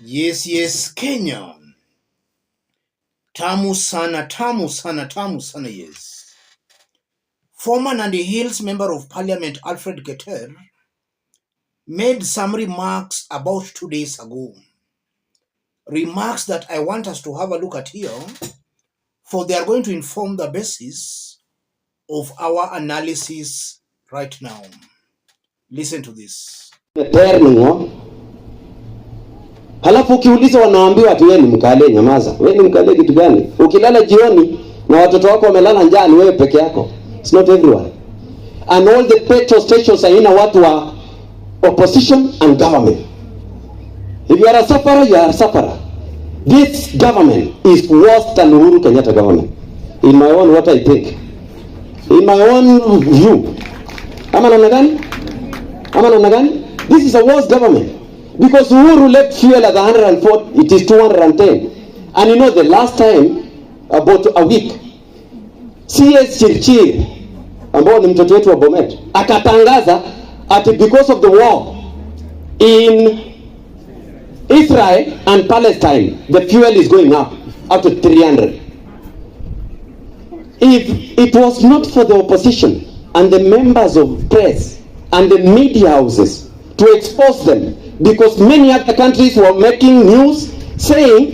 Yes, Kenya. Tamu sana, yes. Former Nandi Hills Member of Parliament Alfred Keter made some remarks about 2 days ago. Remarks that I want us to have a look at here, for they are going to inform the basis of our analysis right now. Listen to this. Halafu ukiuliza wanaambiwa ati wewe ni mkale. Nyamaza. Wewe ni mkale kitu gani? Ukilala jioni na watoto wako wamelala njaa, ni wewe peke yako. It's not everyone. And all the petrol stations are in watu wa opposition and government. If you are a sufferer, you are a sufferer. This government is worse than Uhuru Kenyatta government. In my own, what I think. In my own view. Ama namna gani? This is a worse government. Because Uhuru left fuel at 104, it is 210. And you know the last time, about a week, CS Chirchir, ambao ni mtoto wetu wa Bomet, akatangaza ati because of the war in Israel and Palestine, the fuel is going up to 300. If it was not for the opposition and the members of press and the media houses to expose them, because many other countries were making news saying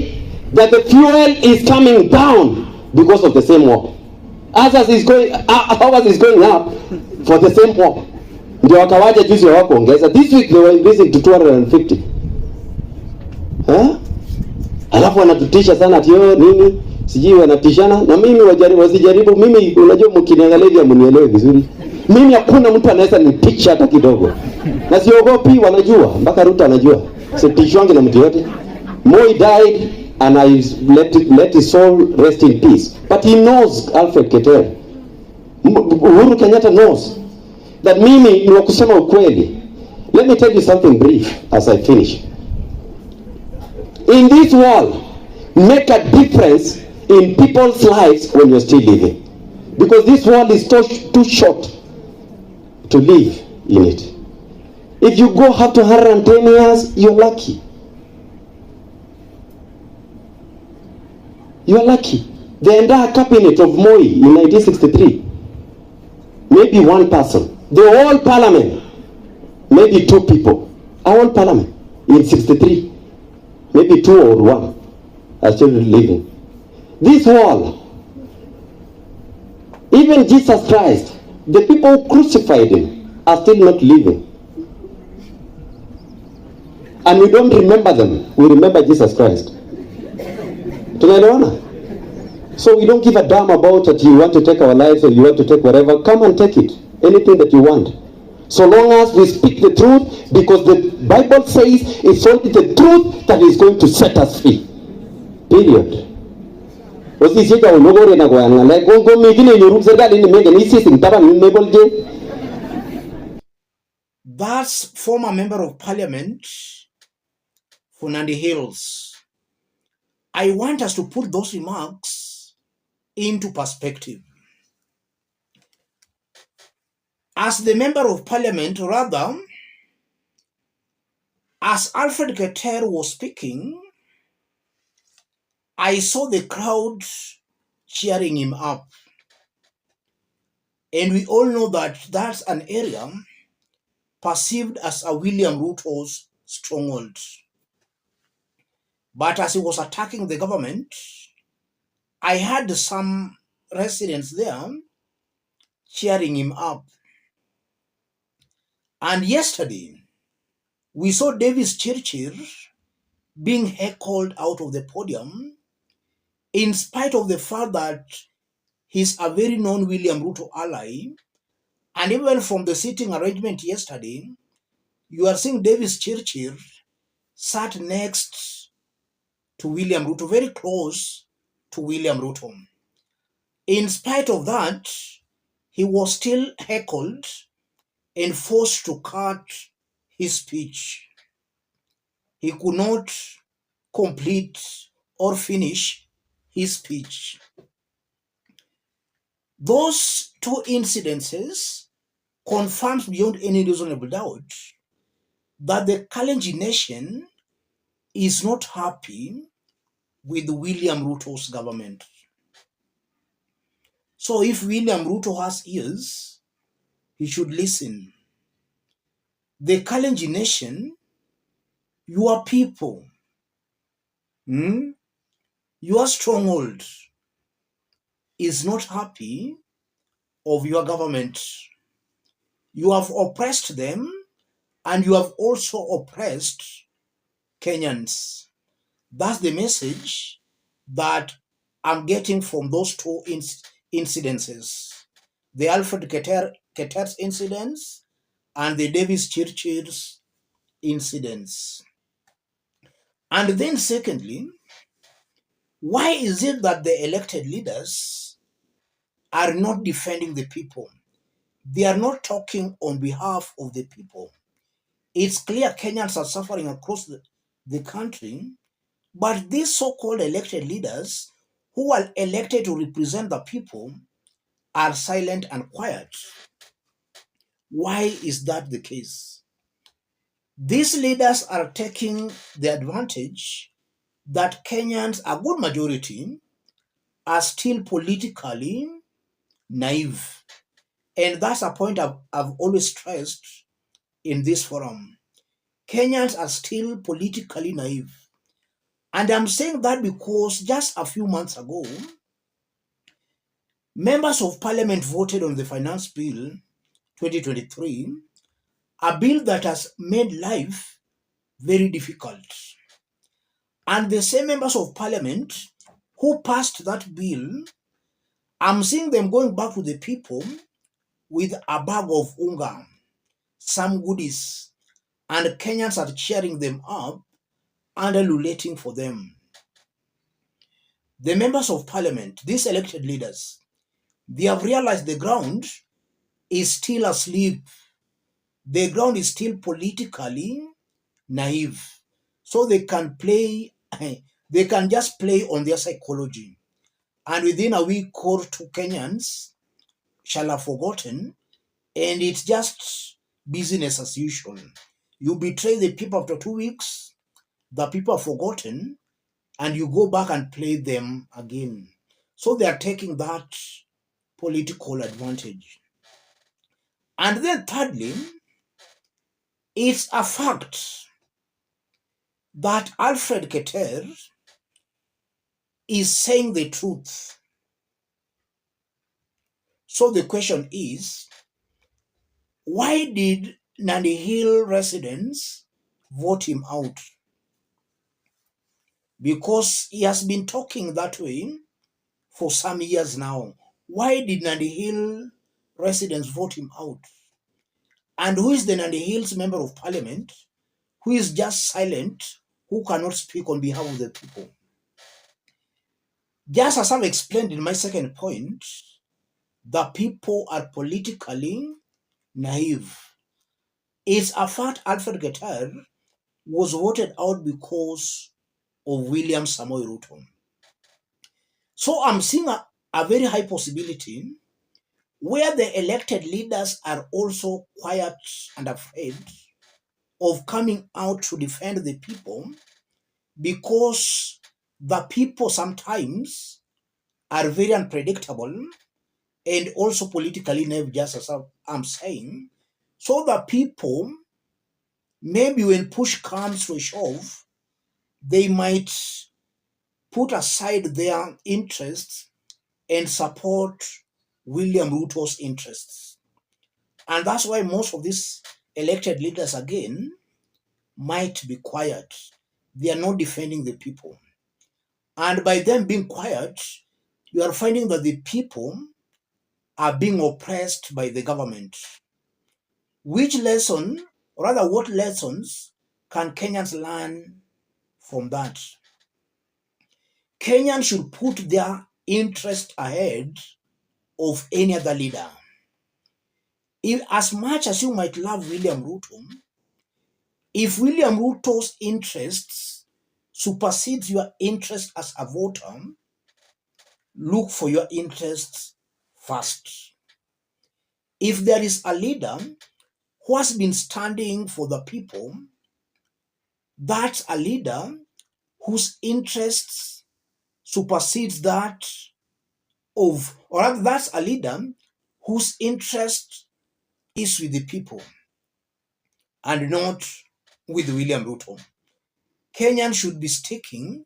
that the fuel is coming down because of the same war. Ours is going up for the same war. Ndio wakawaja juzi hawakuongeza. This week they were increasing to 250. Alafu wanatutisha sana ati nini? Sijui wanatishana na mimi wasijaribu. Mimi unajua mkiniangalia mnielewe vizuri. Mimi hakuna mtu anaweza nitisha hata kidogo. Na siogopi, wanajua, mpaka Ruto anajua. Sitishwangi na mtu yote. Moi died and I let his soul rest in peace. But he knows, Alfred Keter. Uhuru Kenyatta knows that mimi ni wa kusema ukweli. Let me tell you something brief as I finish. In this world, make a difference in people's lives when you're still living. Because this world is too short to live in it. If you go up to 110 years, you're lucky. You're lucky. The entire cabinet of Moi in 1963, maybe one person. The whole parliament, maybe two people. Our whole parliament in 63, maybe two or one are still living. This world, even Jesus Christ, the people who crucified him are still not living. And we don't remember them. We remember Jesus Christ. Tunaelewana? So we don't give a damn about that you want to take our lives or you want to take whatever. Come and take it. Anything that you want. So long as we speak the truth, because the Bible says it's only the truth that is going to set us free. Period. That's former Member of Parliament for Nandi Hills. I want us to put those remarks into perspective. As the Member of Parliament, rather, as Alfred Keter was speaking, I saw the crowd cheering him up. And we all know that that's an area perceived as a William Ruto's stronghold. But as he was attacking the government, I had some residents there cheering him up. And yesterday, we saw Davis Chirchir being heckled out of the podium, in spite of the fact that he's a very known William Ruto ally. And even from the sitting arrangement yesterday, you are seeing Davis Chirchir sat next to William Ruto, very close to William Ruto. In spite of that, he was still heckled and forced to cut his speech. He could not complete or finish his speech. Those two incidences confirms beyond any reasonable doubt that the Kalenjin nation is not happy with William Ruto's government. So if William Ruto has ears, he should listen. The Kalenjin nation, your people, your stronghold is not happy of your government. You have oppressed them and you have also oppressed Kenyans. That's the message that I'm getting from those two incidences. The Alfred Keter's incidents and the Davis Churchill's incidents. And then secondly, why is it that the elected leaders are not defending the people? They are not talking on behalf of the people. It's clear Kenyans are suffering across the country, but these so-called elected leaders who are elected to represent the people are silent and quiet. Why is that the case? These leaders are taking the advantage that Kenyans, a good majority, are still politically naive. And that's a point I've always stressed in this forum. Kenyans are still politically naive. And I'm saying that because just a few months ago, members of parliament voted on the finance bill 2023, a bill that has made life very difficult. And the same members of parliament who passed that bill, I'm seeing them going back to the people with a bag of unga, some goodies, and Kenyans are cheering them up and ululating for them. The members of parliament, these elected leaders, they have realized the ground is still asleep. The ground is still politically naive. So they can play, they can just play on their psychology. And within a week or two, Kenyans shall have forgotten, and it's just business as usual. You betray the people after 2 weeks, the people are forgotten, and you go back and play them again. So they are taking that political advantage. And then thirdly, it's a fact that Alfred Keter is saying the truth. So the question is, why did Nandi Hill residents vote him out? Because he has been talking that way for some years now. Why did Nandi Hill residents vote him out? And who is the Nandi Hills member of parliament who is just silent, who cannot speak on behalf of the people? Just as I've explained in my second point, the people are politically naive. It's a fact Alfred Keter was voted out because of William Samoei Ruto. So I'm seeing a very high possibility where the elected leaders are also quiet and afraid of coming out to defend the people, because the people sometimes are very unpredictable and also politically naive, just as I'm saying. So the people, maybe when push comes to a shove, they might put aside their interests and support William Ruto's interests. And that's why most of these elected leaders, again, might be quiet. They are not defending the people. And by them being quiet, you are finding that the people are being oppressed by the government. Which lesson, or rather, what lessons can Kenyans learn from that? Kenyans should put their interest ahead of any other leader. As much as you might love William Ruto, if William Ruto's interests supersedes your interest as a voter, look for your interests first. If there is a leader who has been standing for the people, that's a leader whose interests supersedes that of, or rather that's a leader whose interest is with the people and not with William Ruto. Kenyans should be sticking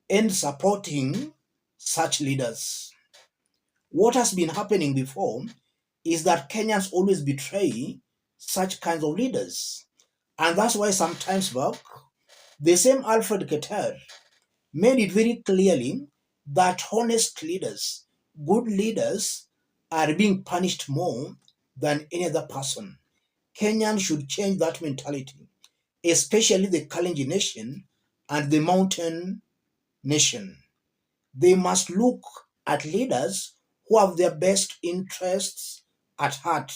and supporting such leaders. What has been happening before is that Kenyans always betray such kinds of leaders. And that's why sometimes back, the same Alfred Keter made it very clearly that honest leaders, good leaders, are being punished more than any other person. Kenyans should change that mentality, especially the Kalenjin nation and the mountain nation. They must look at leaders who have their best interests at heart,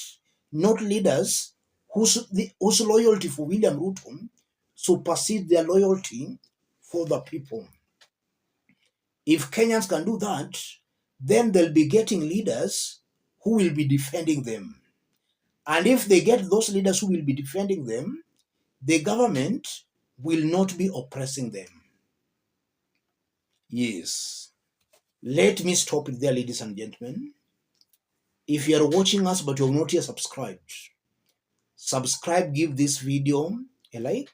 not leaders whose loyalty for William Ruto supersedes their loyalty for the people. If Kenyans can do that, then they'll be getting leaders who will be defending them. And if they get those leaders who will be defending them, the government will not be oppressing them. Yes. Let me stop it there, ladies and gentlemen. If you are watching us but you have not yet subscribed, subscribe, give this video a like.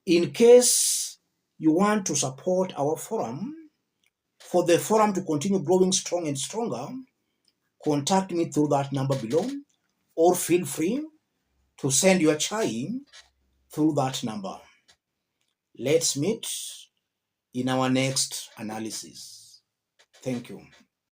In case you want to support our forum, for the forum to continue growing strong and stronger, contact me through that number below, or feel free to send your chai through that number. Let's meet in our next analysis. Thank you.